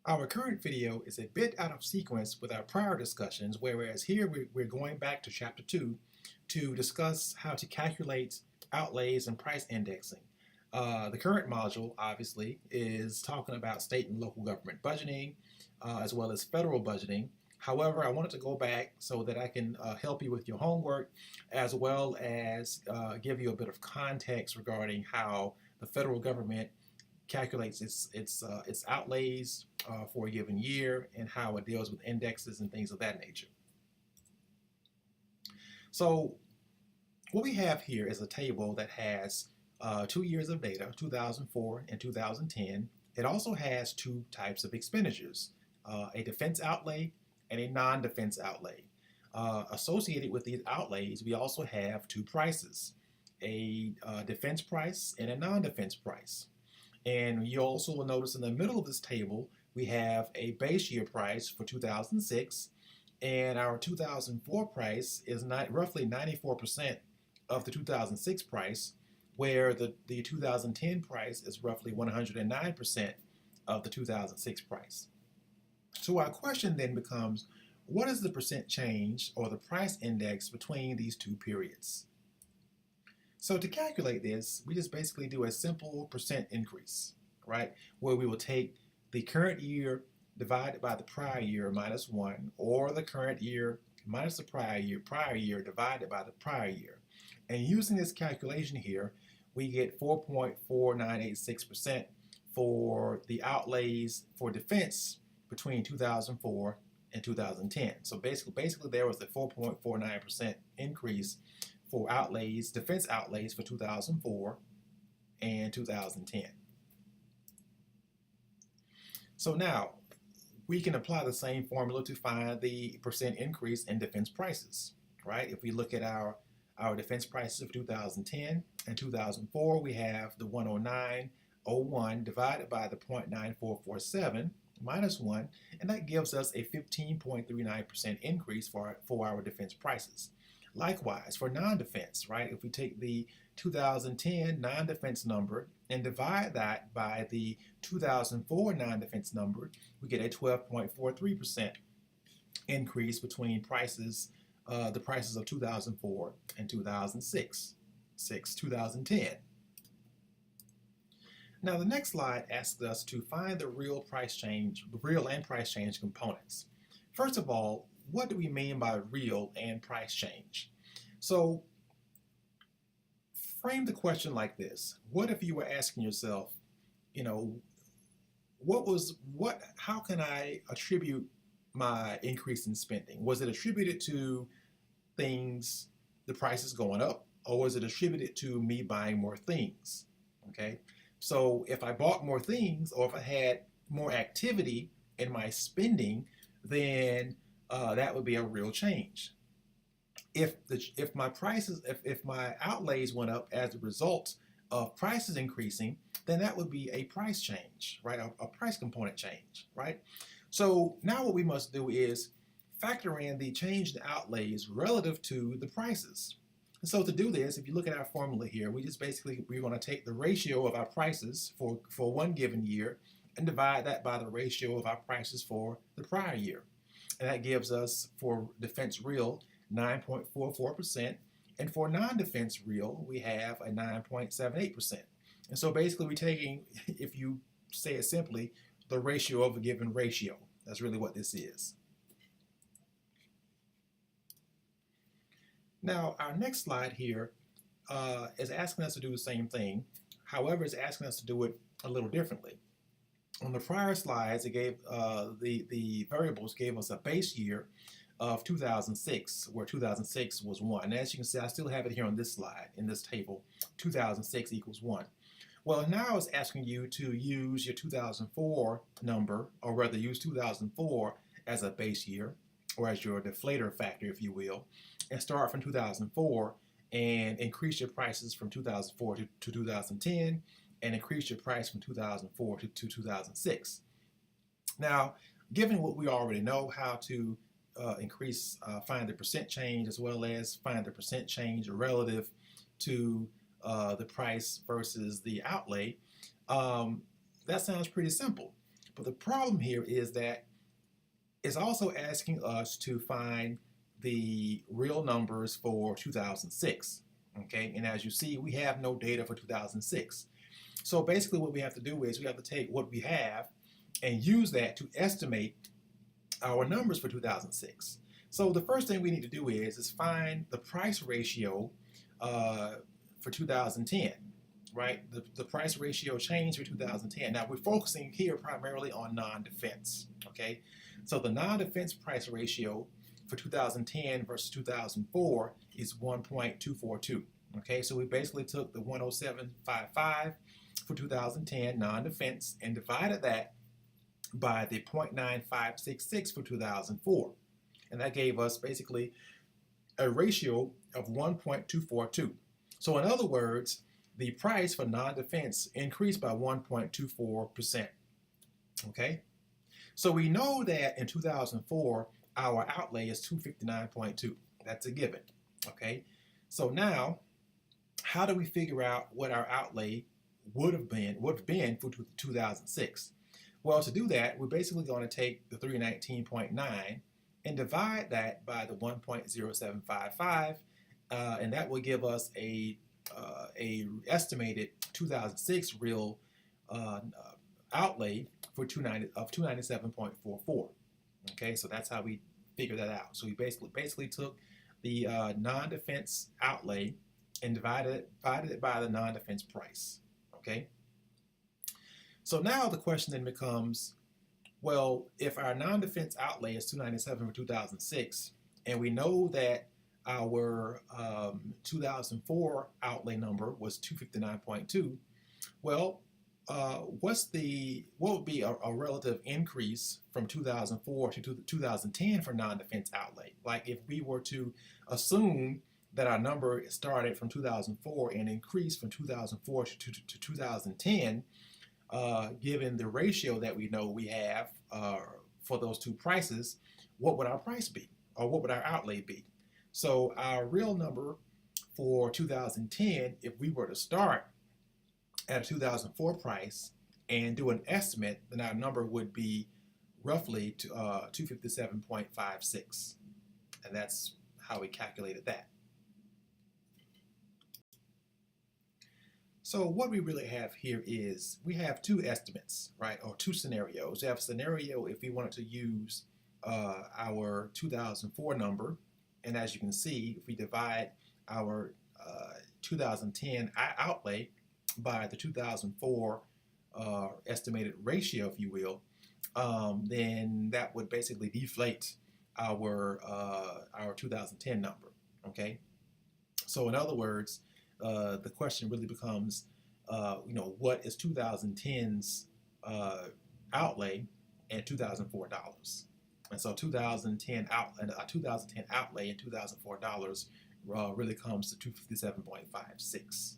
Our current video is a bit out of sequence with our prior discussions, whereas here we're going back to Chapter 2 to discuss how to calculate outlays and price indexing. The current module, obviously, is talking about state and local government budgeting, as well as federal budgeting. However, I wanted to go back so that I can help you with your homework, as well as give you a bit of context regarding how the federal government calculates its outlays for a given year and how it deals with indexes and things of that nature. So what we have here is a table that has 2 years of data, 2004 and 2010. It also has two types of expenditures, a defense outlay and a non-defense outlay. Associated with these outlays, we also have two prices, a defense price and a non-defense price. And you also will notice in the middle of this table, we have a base year price for 2006, and our 2004 price is roughly 94% of the 2006 price, where the 2010 price is roughly 109% of the 2006 price. So our question then becomes, what is the percent change or the price index between these two periods? So to calculate this, we just basically do a simple percent increase, right? Where we will take the current year divided by the prior year minus 1, or the current year minus the prior year divided by the prior year. And using this calculation here, we get 4.4986% for the outlays for defense between 2004 and 2010. So basically there was a 4.49% increase for outlays, defense outlays for 2004 and 2010. So now we can apply the same formula to find the percent increase in defense prices, right? If we look at our defense prices of 2010 and 2004, we have the 109.01 divided by the 0.9447 minus 1, and that gives us a 15.39% increase for our defense prices. Likewise, for non-defense, right, if we take the 2010 non-defense number and divide that by the 2004 non-defense number, we get a 12.43% increase between prices, the prices of 2004 and 2010. Now the next slide asks us to find the real and price change components. First of all, what do we mean by real and price change? So frame the question like this. What if you were asking yourself, how can I attribute my increase in spending? Was it attributed to things, the prices going up, or was it attributed to me buying more things? Okay, so if I bought more things, or if I had more activity in my spending, then that would be a real change. If my outlays went up as a result of prices increasing, then that would be a price change, right? A price component change, right? So now what we must do is factor in the change in outlays relative to the prices. And so to do this, if you look at our formula here, we're going to take the ratio of our prices for one given year and divide that by the ratio of our prices for the prior year. And that gives us, for defense real, 9.44%. And for non-defense real, we have a 9.78%. And so basically we're taking, if you say it simply, the ratio of a given ratio. That's really what this is. Now, our next slide here is asking us to do the same thing. However, it's asking us to do it a little differently. On the prior slides, it gave the variables gave us a base year of 2006, where 2006 was 1. And as you can see, I still have it here on this slide, in this table, 2006 equals 1. Well, now it's asking you to use your 2004 number, or rather use 2004 as a base year, or as your deflator factor, if you will, and start from 2004 and increase your prices from 2004 to 2010, and increase your price from 2004 to 2006. Now, given what we already know, how to find the percent change, as well as find the percent change relative to the price versus the outlay, that sounds pretty simple. But the problem here is that it's also asking us to find the real numbers for 2006. Okay, and as you see, we have no data for 2006. So basically what we have to do is we have to take what we have and use that to estimate our numbers for 2006. So the first thing we need to do is find the price ratio for 2010, right? The price ratio change for 2010. Now we're focusing here primarily on non-defense, okay? So the non-defense price ratio for 2010 versus 2004 is 1.242. Okay, so we basically took the 107.55 for 2010 non-defense and divided that by the 0.9566 for 2004. And that gave us basically a ratio of 1.242. So in other words, the price for non-defense increased by 1.24%. Okay, so we know that in 2004, our outlay is 259.2. That's a given. Okay, so now how do we figure out what our outlay would have been for 2006? Well, to do that, we're basically going to take the 319.9 and divide that by the 1.0755, and that will give us a estimated 2006 real outlay for 297.44. Okay, so that's how we figure that out. So we basically took the non-defense outlay and divided it by the non-defense price. Okay. So now the question then becomes, well, if our non-defense outlay is 297 for 2006, and we know that our 2004 outlay number was 259.2, well, what would be a relative increase from 2004 to 2010 for non-defense outlay? Like if we were to assume that our number started from 2004 and increased from 2004 to 2010, given the ratio that we know we have for those two prices, what would our price be, or what would our outlay be? So our real number for 2010, if we were to start at a 2004 price and do an estimate, then our number would be roughly 257.56, and that's how we calculated that. So what we really have here is we have two estimates, right, or two scenarios. We have a scenario if we wanted to use our 2004 number, and as you can see, if we divide our 2010 outlay by the 2004 estimated ratio, if you will, then that would basically deflate our 2010 number. Okay, so in other words, the question really becomes, what is 2010's outlay and 2004 dollars? And so 2010 outlay and 2004 dollars really comes to 257.56.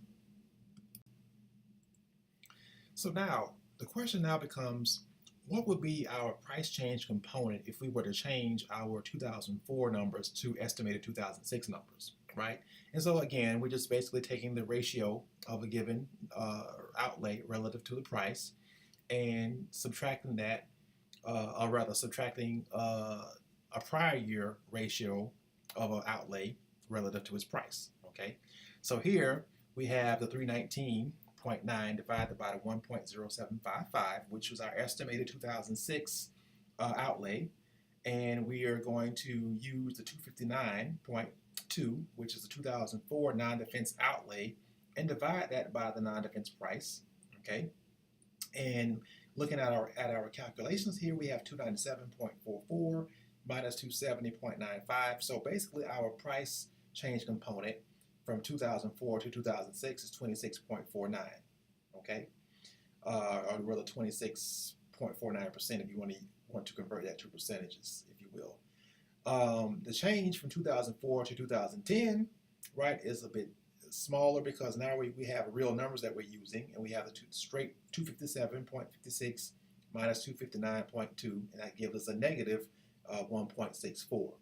So now the question now becomes, what would be our price change component if we were to change our 2004 numbers to estimated 2006 numbers, right? And so again, we're just basically taking the ratio of a given outlay relative to the price and subtracting that, or rather subtracting a prior year ratio of an outlay relative to its price, okay? So here we have the 319.9 divided by the 1.0755, which was our estimated 2006 outlay, and we are going to use the 259.2, which is the 2004 non-defense outlay, and divide that by the non-defense price, okay? And looking at our calculations here, we have 297.44 minus 270.95. So basically our price change component from 2004 to 2006 is 26.49, okay? Or rather 26.49% if you want to convert that to percentages, if you will. The change from 2004 to 2010, right, is a bit smaller because now we have real numbers that we're using, and we have the straight 257.56 minus 259.2, and that gives us a negative 1.64.